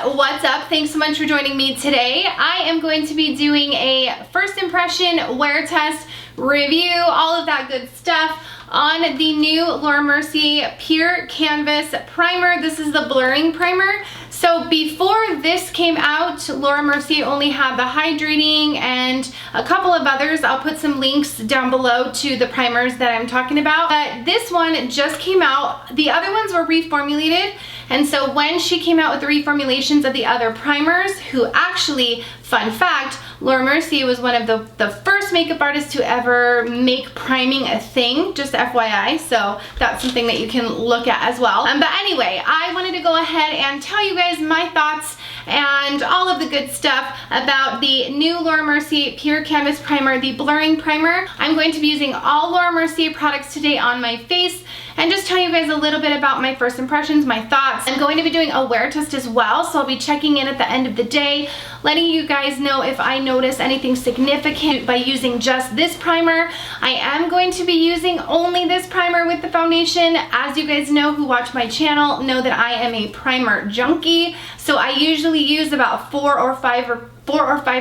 what's up? Thanks so much for joining me today. I am going to be doing a first impression, wear test, review, all of that good stuff on the new Laura Mercier Pure Canvas Primer. This is the blurring primer. So before this came out, Laura Mercier only had the hydrating and a couple of others. I'll put some links down below to the primers that I'm talking about. But this one just came out. The other ones were reformulated. And so when she came out with the reformulations of the other primers, who actually, fun fact, Laura Mercier was one of the first makeup artists to ever make priming a thing, just FYI, so that's something that you can look at as well. But anyway, I wanted to go ahead and tell you guys my thoughts and all of the good stuff about the new Laura Mercier Pure Canvas Primer, the blurring primer. I'm going to be using all Laura Mercier products today on my face and just tell you guys a little bit about my first impressions, my thoughts. I'm going to be doing a wear test as well, so I'll be checking in at the end of the day, letting you guys know if I notice anything significant by using just this primer. I am going to be using only this primer with the foundation. As you guys know who watch my channel know that I am a primer junkie, so I usually use about four or five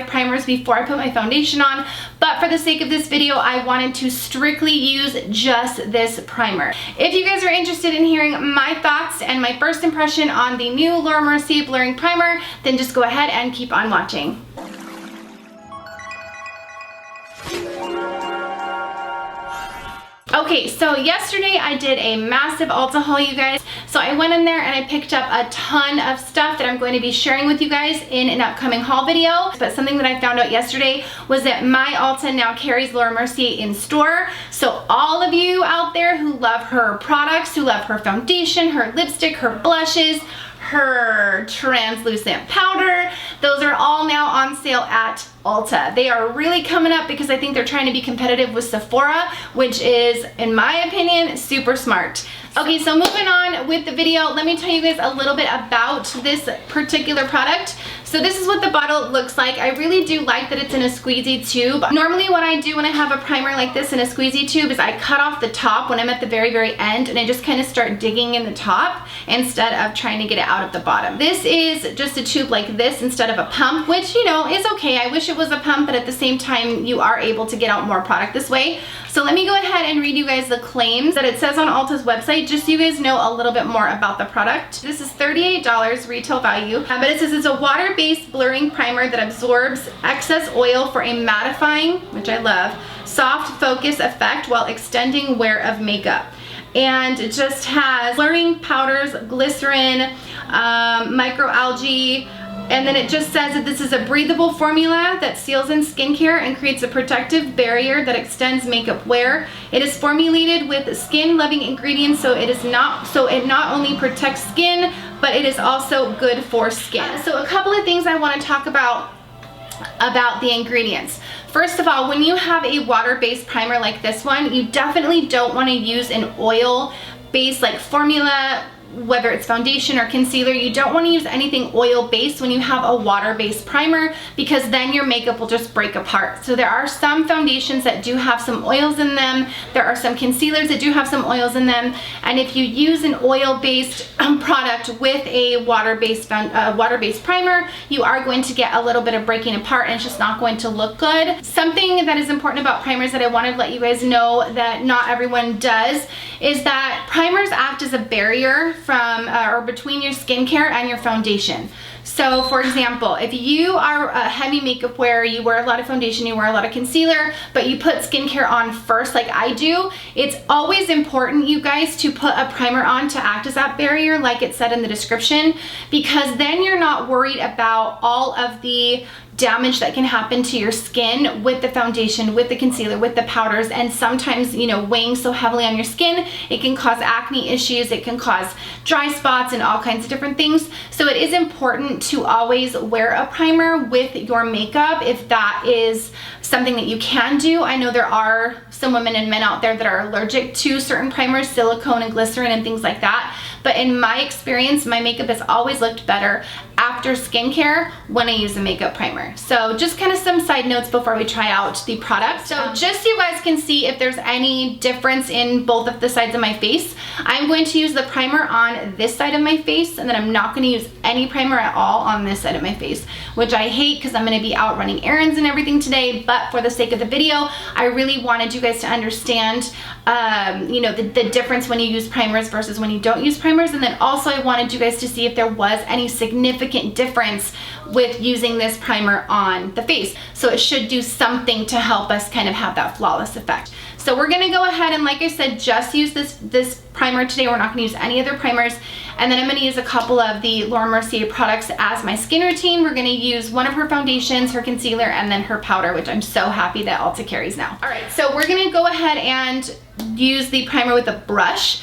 primers before I put my foundation on, but for the sake of this video, I wanted to strictly use just this primer. If you guys are interested in hearing my thoughts and my first impression on the new Laura Mercier blurring primer, then just go ahead and keep on watching. Okay, so yesterday I did a massive Ulta haul, you guys. So I went in there and I picked up a ton of stuff that I'm going to be sharing with you guys in an upcoming haul video. But something that I found out yesterday was that my Ulta now carries Laura Mercier in store. So all of you out there who love her products, who love her foundation, her lipstick, her blushes, her translucent powder, those are all now on sale at Ulta. They are really coming up because I think they're trying to be competitive with Sephora, which is, in my opinion, super smart. Okay, so moving on with the video, let me tell you guys a little bit about this particular product. So this is what the bottle looks like. I really do like that it's in a squeezy tube. Normally what I do when I have a primer like this in a squeezy tube is I cut off the top when I'm at the very, very end, and I just kind of start digging in the top instead of trying to get it out of the bottom. This is just a tube like this instead of a pump, which, you know, is okay. I wish it was a pump, but at the same time, you are able to get out more product this way. So let me go ahead and read you guys the claims that it says on Ulta's website, just so you guys know a little bit more about the product. This is $38 retail value, but it says it's a water-based blurring primer that absorbs excess oil for a mattifying, which I love, soft focus effect while extending wear of makeup. And it just has blurring powders, glycerin, microalgae, and then it just says that this is a breathable formula that seals in skincare and creates a protective barrier that extends makeup wear. It is formulated with skin-loving ingredients, so it not only protects skin, but it is also good for skin. So a couple of things I want to talk about the ingredients. First of all, when you have a water-based primer like this one, you definitely don't want to use an oil-based like formula, whether it's foundation or concealer. You don't want to use anything oil-based when you have a water-based primer, because then your makeup will just break apart. So there are some foundations that do have some oils in them. There are some concealers that do have some oils in them. And if you use an oil-based product with a water-based primer, you are going to get a little bit of breaking apart and it's just not going to look good. Something that is important about primers that I wanted to let you guys know that not everyone does is that primers act as a barrier from or between your skincare and your foundation. So for example, if you are a heavy makeup wearer, you wear a lot of foundation, you wear a lot of concealer, but you put skincare on first like I do, it's always important, you guys, to put a primer on to act as that barrier like it said in the description, because then you're not worried about all of the damage that can happen to your skin with the foundation, with the concealer, with the powders, and sometimes, you know, weighing so heavily on your skin, it can cause acne issues, it can cause dry spots and all kinds of different things. So it is important to always wear a primer with your makeup if that is something that you can do. I know there are some women and men out there that are allergic to certain primers, silicone and glycerin and things like that. But in my experience, my makeup has always looked better after skincare when I use a makeup primer. So just kind of some side notes before we try out the product. So just so you guys can see if there's any difference in both of the sides of my face, I'm going to use the primer on this side of my face, and then I'm not going to use any any primer at all on this side of my face, which I hate because I'm going to be out running errands and everything today. But for the sake of the video, I really wanted you guys to understand, you know, the difference when you use primers versus when you don't use primers. And then also I wanted you guys to see if there was any significant difference with using this primer on the face. So it should do something to help us kind of have that flawless effect. So we're gonna go ahead and, like I said, just use this primer today. We're not gonna use any other primers. And then I'm gonna use a couple of the Laura Mercier products as my skin routine. We're gonna use one of her foundations, her concealer, and then her powder, which I'm so happy that Ulta carries now. All right, so we're gonna go ahead and use the primer with a brush,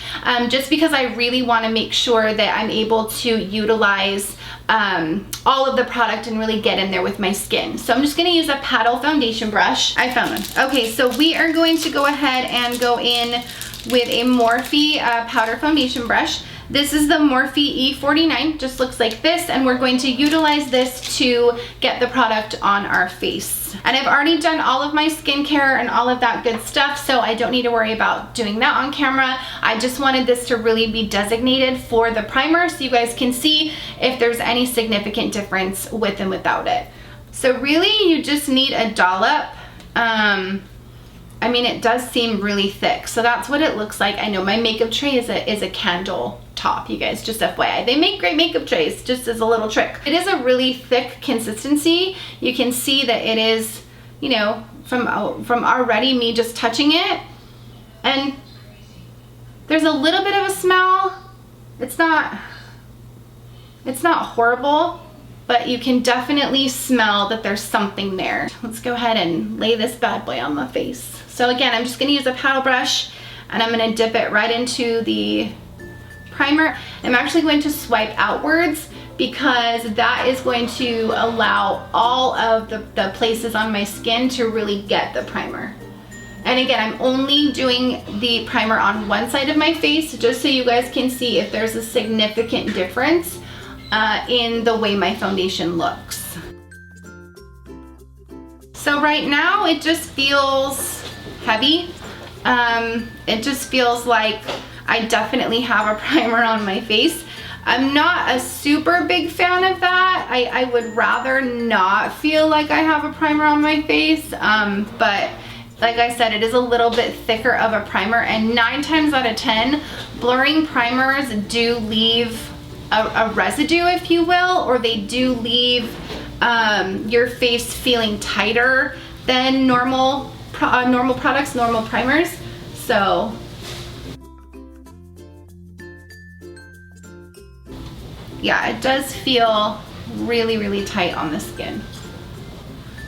just because I really wanna make sure that I'm able to utilize all of the product and really get in there with my skin. So I'm just gonna use a paddle foundation brush. I found one. Okay, so we are going to go ahead and go in with a Morphe powder foundation brush. This is the Morphe E49, just looks like this, and we're going to utilize this to get the product on our face. And I've already done all of my skincare and all of that good stuff, so I don't need to worry about doing that on camera. I just wanted this to really be designated for the primer so you guys can see if there's any significant difference with and without it. So really you just need a dollop. I mean, it does seem really thick, so that's what it looks like. I know my makeup tray is a candle top, you guys, just FYI. They make great makeup trays, just as a little trick. It is a really thick consistency. You can see that it is, you know, from already me just touching it, and there's a little bit of a smell. It's not horrible, but you can definitely smell that there's something there. Let's go ahead and lay this bad boy on the face. So again, I'm just gonna use a paddle brush and I'm gonna dip it right into the primer. I'm actually going to swipe outwards because that is going to allow all of the places on my skin to really get the primer. And again, I'm only doing the primer on one side of my face just so you guys can see if there's a significant difference in the way my foundation looks. So right now it just feels heavy. It just feels like I definitely have a primer on my face. I'm not a super big fan of that. I would rather not feel like I have a primer on my face, but like I said, it is a little bit thicker of a primer, and 9 times out of 10, blurring primers do leave a residue, if you will, or they do leave your face feeling tighter than normal products, normal primers. So yeah, it does feel really, really tight on the skin.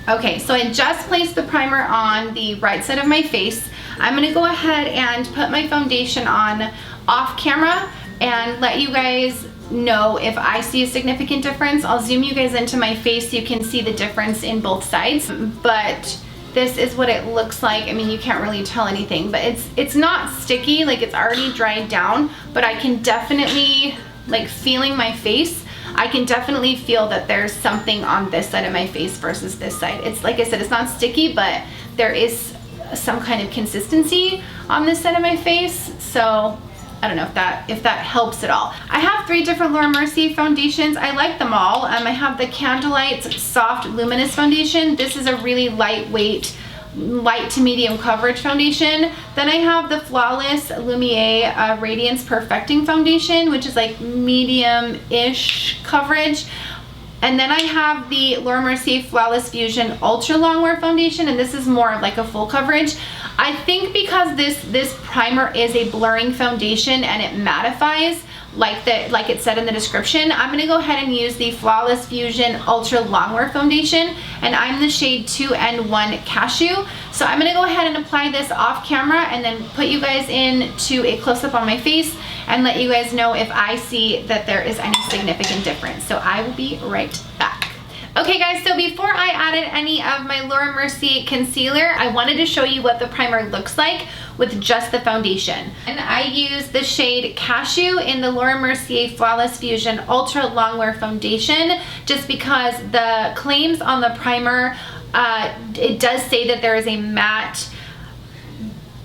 Okay, so I just placed the primer on the right side of my face. I'm gonna go ahead and put my foundation on off camera and let you guys know if I see a significant difference. I'll zoom you guys into my face so you can see the difference in both sides, but this is what it looks like. I mean, you can't really tell anything, but it's not sticky, like it's already dried down, but I can definitely, like feeling my face, I can definitely feel that there's something on this side of my face versus this side. It's like I said, it's not sticky, but there is some kind of consistency on this side of my face. So I don't know if that helps at all. I have 3 different Laura Mercier foundations. I like them all. I have the Candlelight Soft Luminous Foundation. This is a really lightweight, light to medium coverage foundation. Then I have the Flawless Lumiere Radiance Perfecting Foundation, which is like medium-ish coverage. And then I have the Laura Mercier Flawless Fusion Ultra Longwear Foundation, and this is more of like a full coverage. I think because this primer is a blurring foundation and it mattifies, like it said in the description, I'm gonna go ahead and use the Flawless Fusion Ultra Longwear Foundation, and I'm the shade 2N1 Cashew. So I'm gonna go ahead and apply this off camera and then put you guys into a close-up on my face and let you guys know if I see that there is any significant difference. So I will be right back. Okay guys, so before I added any of my Laura Mercier concealer, I wanted to show you what the primer looks like with just the foundation. And I used the shade Cashew in the Laura Mercier Flawless Fusion Ultra Longwear Foundation, just because the claims on the primer, it does say that there is a matte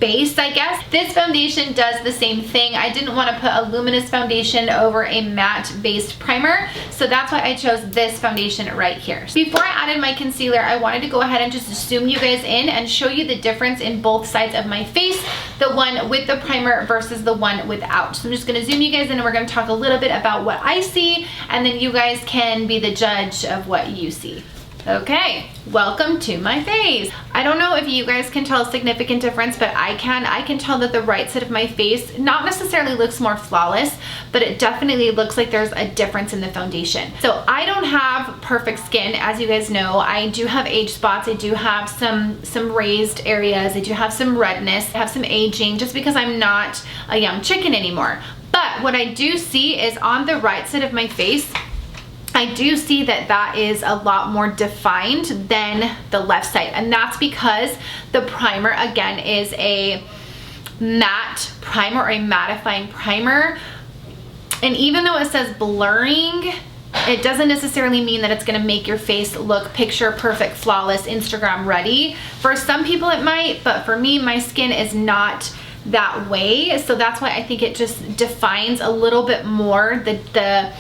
base, I guess. This foundation does the same thing. I didn't want to put a luminous foundation over a matte based primer, so that's why I chose this foundation right here. Before I added my concealer, I wanted to go ahead and just zoom you guys in and show you the difference in both sides of my face, the one with the primer versus the one without. So I'm just going to zoom you guys in and we're going to talk a little bit about what I see, and then you guys can be the judge of what you see. Okay, welcome to my face. I don't know if you guys can tell a significant difference, but I can tell that the right side of my face not necessarily looks more flawless, but it definitely looks like there's a difference in the foundation. So I don't have perfect skin, as you guys know. I do have age spots. I do have some raised areas. I do have some redness. I have some aging just because I'm not a young chicken anymore. But what I do see is on the right side of my face, I do see that that is a lot more defined than the left side, and that's because the primer again is a matte primer or a mattifying primer, and even though it says blurring, it doesn't necessarily mean that it's going to make your face look picture perfect, flawless, Instagram ready. For some people it might, but for me, my skin is not that way, so that's why I think it just defines a little bit more the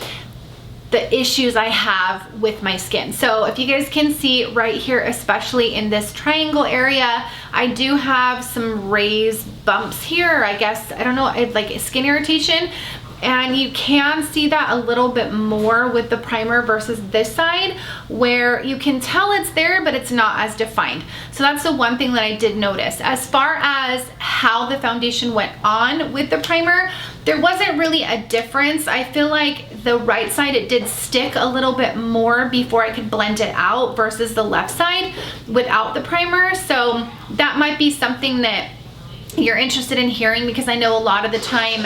issues I have with my skin. So if you guys can see right here, especially in this triangle area, I do have some raised bumps here, I guess. I don't know, like skin irritation. And you can see that a little bit more with the primer versus this side, where you can tell it's there, but it's not as defined. So that's the one thing that I did notice. As far as how the foundation went on with the primer, there wasn't really a difference. I feel like the right side, it did stick a little bit more before I could blend it out versus the left side without the primer. So that might be something that you're interested in hearing, because I know a lot of the time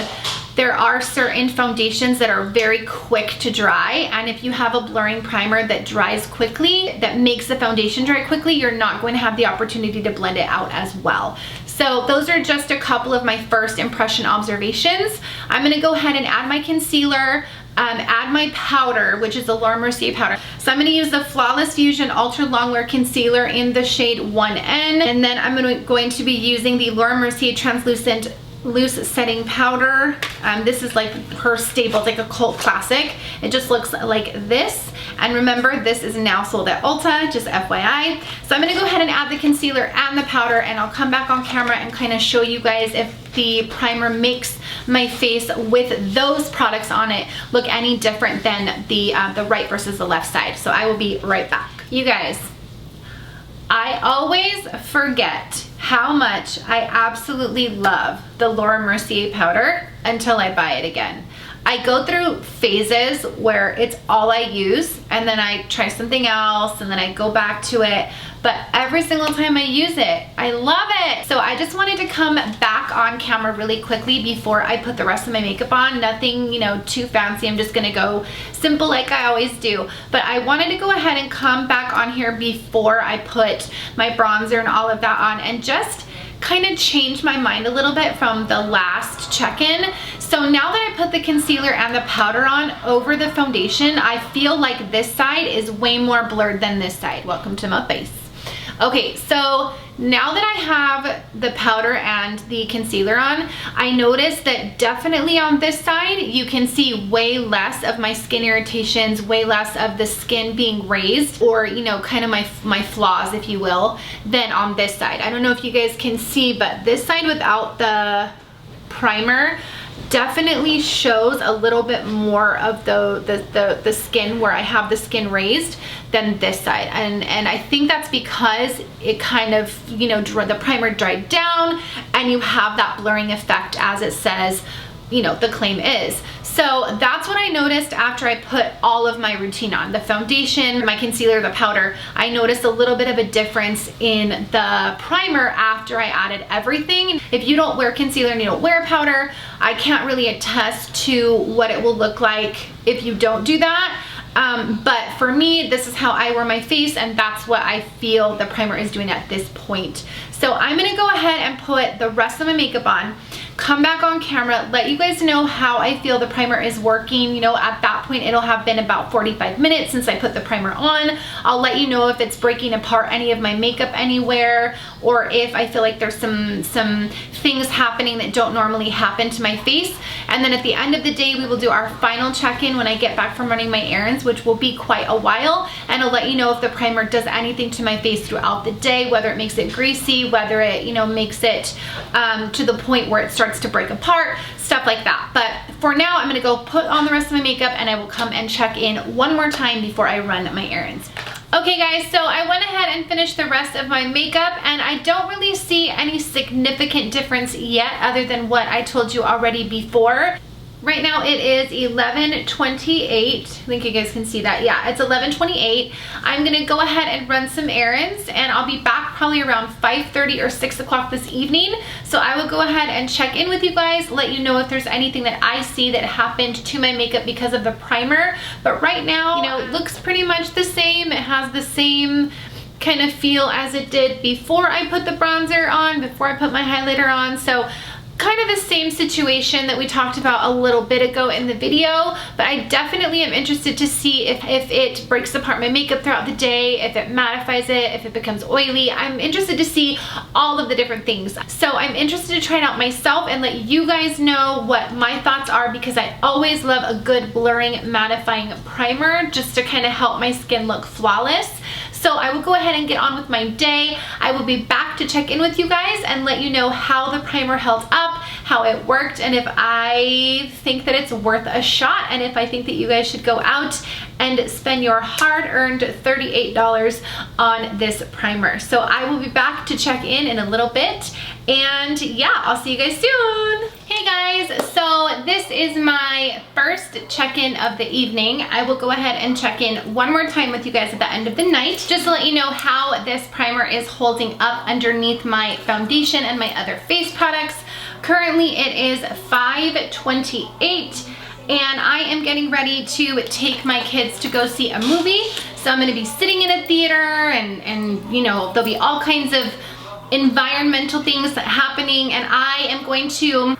there are certain foundations that are very quick to dry, and if you have a blurring primer that dries quickly, that makes the foundation dry quickly, you're not going to have the opportunity to blend it out as well. So those are just a couple of my first impression observations. I'm going to go ahead and add my concealer, add my powder, which is the Laura Mercier powder. So I'm going to use the Flawless Fusion Ultra Longwear Concealer in the shade 1N, and then I'm going to be using the Laura Mercier Translucent Loose Setting Powder. This is like her staple, it's like a cult classic. It just looks like this. And remember, this is now sold at Ulta, just FYI. So I'm gonna go ahead and add the concealer and the powder, and I'll come back on camera and kind of show you guys if the primer makes my face with those products on it look any different than the right versus the left side. So I will be right back. You guys, I always forget how much I absolutely love the Laura Mercier powder until I buy it again. I go through phases where it's all I use, and then I try something else, and then I go back to it. But every single time I use it, I love it. So I just wanted to come back on camera really quickly before I put the rest of my makeup on. Nothing, you know, too fancy. I'm just gonna go simple like I always do. But I wanted to go ahead and come back on here before I put my bronzer and all of that on, and just kind of change my mind a little bit from the last check-in. So now that I put the concealer and the powder on over the foundation, I feel like this side is way more blurred than this side. Welcome to my face. Okay, so now that I have the powder and the concealer on, I noticed that definitely on this side, you can see way less of my skin irritations, way less of the skin being raised, or, you know, kind of my flaws, if you will, than on this side. I don't know if you guys can see, but this side without the primer definitely shows a little bit more of the skin where I have the skin raised than this side, and I think that's because it kind of, you know, the primer dried down and you have that blurring effect, as it says, you know, the claim is. So that's what I noticed after I put all of my routine on. The foundation, my concealer, the powder, I noticed a little bit of a difference in the primer after I added everything. If you don't wear concealer and you don't wear powder, I can't really attest to what it will look like if you don't do that. But for me, this is how I wear my face, and that's what I feel the primer is doing at this point. So I'm gonna go ahead and put the rest of my makeup on, come back on camera, let you guys know how I feel the primer is working. You know, at that point, it'll have been about 45 minutes since I put the primer on. I'll let you know if it's breaking apart any of my makeup anywhere, or if I feel like there's some things happening that don't normally happen to my face. And then at the end of the day, we will do our final check-in when I get back from running my errands, which will be quite a while, and I'll let you know if the primer does anything to my face throughout the day, whether it makes it greasy, whether it, you know, makes it to the point where it starts to break apart, stuff like that. But for now, I'm gonna go put on the rest of my makeup and I will come and check in one more time before I run my errands. Okay guys, so I went ahead and finished the rest of my makeup, and I don't really see any significant difference yet other than what I told you already before. Right now it is 11:28. I think you guys can see that. Yeah, it's 11:28. I'm gonna go ahead and run some errands, and I'll be back probably around 5:30 or 6 o'clock this evening. So I will go ahead and check in with you guys, let you know if there's anything that I see that happened to my makeup because of the primer. But right now, you know, it looks pretty much the same. It has the same kind of feel as it did before I put the bronzer on, before I put my highlighter on. So kind of the same situation that we talked about a little bit ago in the video, but I definitely am interested to see if it breaks apart my makeup throughout the day, if it mattifies it, if it becomes oily. I'm interested to see all of the different things. So I'm interested to try it out myself and let you guys know what my thoughts are, because I always love a good blurring mattifying primer just to kind of help my skin look flawless. So I will go ahead and get on with my day. I will be back to check in with you guys and let you know how the primer held up, how it worked, and if I think that it's worth a shot, and if I think that you guys should go out and spend your hard-earned $38 on this primer. So I will be back to check in a little bit, and yeah, I'll see you guys soon. Hey guys, so this is my first check-in of the evening. I will go ahead and check in one more time with you guys at the end of the night, just to let you know how this primer is holding up underneath my foundation and my other face products. Currently it is 5:28, and I am getting ready to take my kids to go see a movie. So I'm gonna be sitting in a theater, and you know, there'll be all kinds of environmental things happening, and I am going to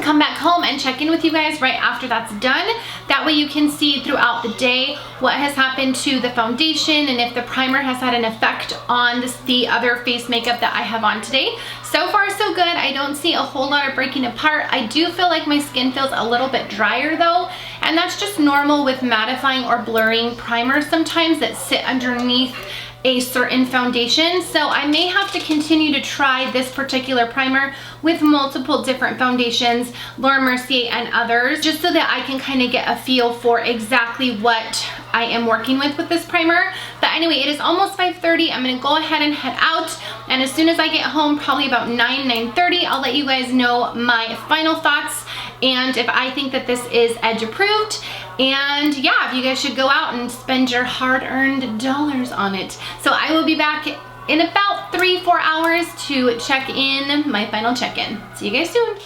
come back home and check in with you guys right after that's done. That way you can see throughout the day what has happened to the foundation and if the primer has had an effect on the other face makeup that I have on today. So far so good. I don't see a whole lot of breaking apart. I do feel like my skin feels a little bit drier though, and that's just normal with mattifying or blurring primers sometimes that sit underneath a certain foundation. So I may have to continue to try this particular primer with multiple different foundations, Laura Mercier and others, just so that I can kind of get a feel for exactly what I am working with this primer. But anyway, it is almost 5:30. I'm gonna go ahead and head out, and as soon as I get home, probably about 9:30, I'll let you guys know my final thoughts and if I think that this is edge approved. And yeah, if you guys should go out and spend your hard-earned dollars on it. So I will be back in about 3-4 hours to check in my final check-in. See you guys soon.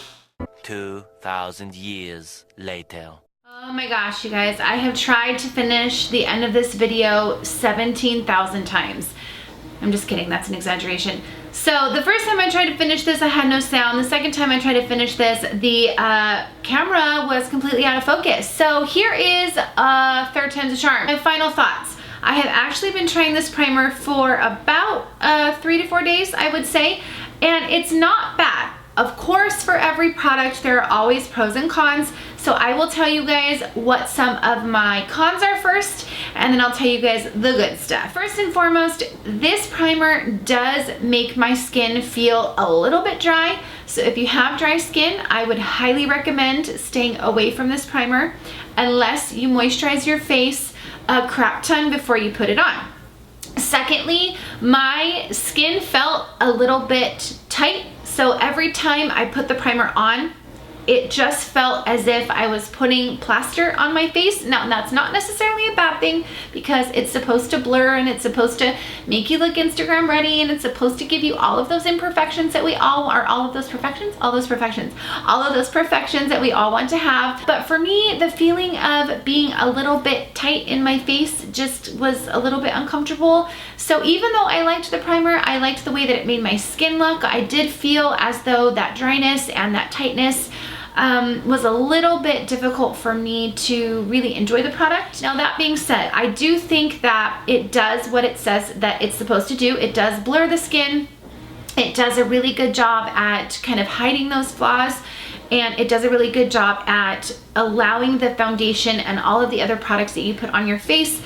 2,000 years later. Oh my gosh, you guys, I have tried to finish the end of this video 17,000 times. I'm just kidding, that's an exaggeration. So the first time I tried to finish this, I had no sound. The second time I tried to finish this, the camera was completely out of focus. So here is third time's a charm. My final thoughts. I have actually been trying this primer for about 3 to 4 days, I would say, and it's not bad. Of course, for every product, there are always pros and cons. So I will tell you guys what some of my cons are first, and then I'll tell you guys the good stuff. First and foremost, this primer does make my skin feel a little bit dry. So if you have dry skin, I would highly recommend staying away from this primer unless you moisturize your face a crap ton before you put it on. Secondly, my skin felt a little bit tight. So every time I put the primer on, it just felt as if I was putting plaster on my face. Now, that's not necessarily a bad thing because it's supposed to blur and it's supposed to make you look Instagram ready, and it's supposed to give you all of those imperfections that we all are, all of those perfections that we all want to have. But for me, the feeling of being a little bit tight in my face just was a little bit uncomfortable. So even though I liked the primer, I liked the way that it made my skin look, I did feel as though that dryness and that tightness was a little bit difficult for me to really enjoy the product. Now, that being said, I do think that it does what it says that it's supposed to do. It does blur the skin. It does a really good job at kind of hiding those flaws, and it does a really good job at allowing the foundation and all of the other products that you put on your face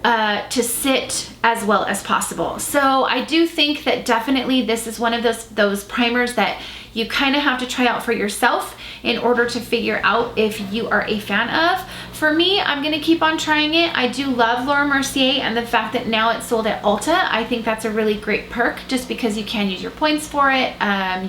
to sit as well as possible. So I do think that definitely this is one of those primers that you kind of have to try out for yourself in order to figure out if you are a fan of. For me, I'm gonna keep on trying it. I do love Laura Mercier, and the fact that now it's sold at Ulta, I think that's a really great perk, just because you can use your points for it.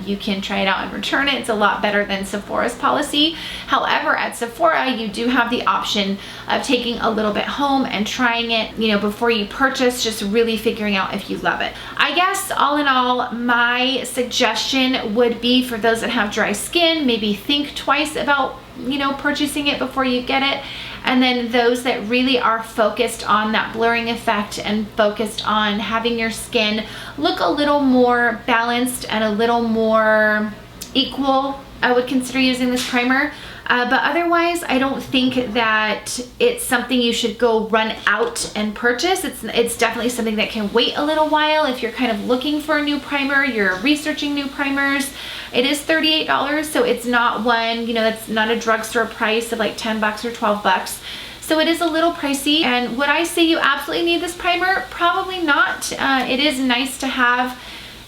You can try it out and return it. It's a lot better than Sephora's policy. However, at Sephora, you do have the option of taking a little bit home and trying it, you know, before you purchase, just really figuring out if you love it. I guess all in all, my suggestion would be for those that have dry skin, maybe think twice about, you know, purchasing it before you get it. And then those that really are focused on that blurring effect and focused on having your skin look a little more balanced and a little more equal, I would consider using this primer. But otherwise, I don't think that it's something you should go run out and purchase. It's definitely something that can wait a little while if you're kind of looking for a new primer, you're researching new primers. It is $38, so it's not one, you know, that's not a drugstore price of like 10 bucks or 12 bucks. So it is a little pricey. And would I say you absolutely need this primer? Probably not. It is nice to have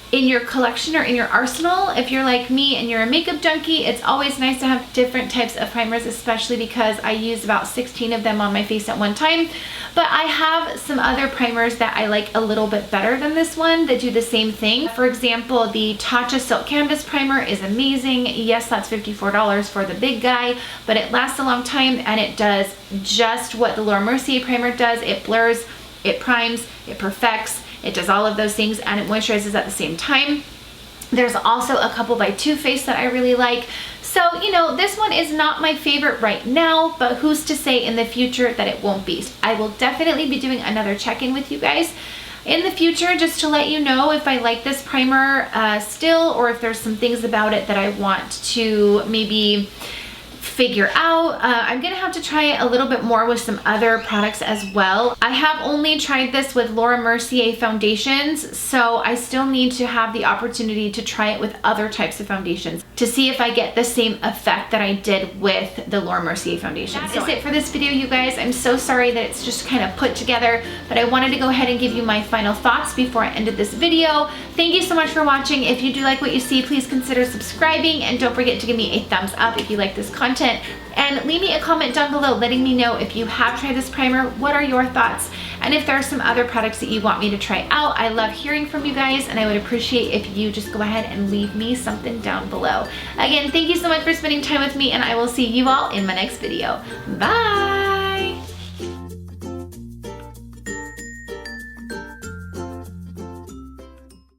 in your collection or in your arsenal. If you're like me and you're a makeup junkie, it's always nice to have different types of primers, especially because I use about 16 of them on my face at one time. But I have some other primers that I like a little bit better than this one that do the same thing. For example, the Tatcha Silk Canvas Primer is amazing. Yes, that's $54 for the big guy, but it lasts a long time and it does just what the Laura Mercier primer does. It blurs, it primes, it perfects, it does all of those things, and it moisturizes at the same time. There's also a couple by Too Faced that I really like. So, you know, this one is not my favorite right now, but who's to say in the future that it won't be. I will definitely be doing another check-in with you guys in the future, just to let you know if I like this primer still, or if there's some things about it that I want to maybe figure out. I'm gonna have to try it a little bit more with some other products as well. I have only tried this with Laura Mercier foundations, so I still need to have the opportunity to try it with other types of foundations to see if I get the same effect that I did with the Laura Mercier foundation. That is it for this video, you guys. I'm so sorry that it's just kind of put together, but I wanted to go ahead and give you my final thoughts before I ended this video. Thank you so much for watching. If you do like what you see, please consider subscribing, and don't forget to give me a thumbs up if you like this content. And leave me a comment down below letting me know if you have tried this primer, what are your thoughts, and if there are some other products that you want me to try out. I love hearing from you guys, and I would appreciate if you just go ahead and leave me something down below. Again, thank you so much for spending time with me, and I will see you all in my next video. Bye!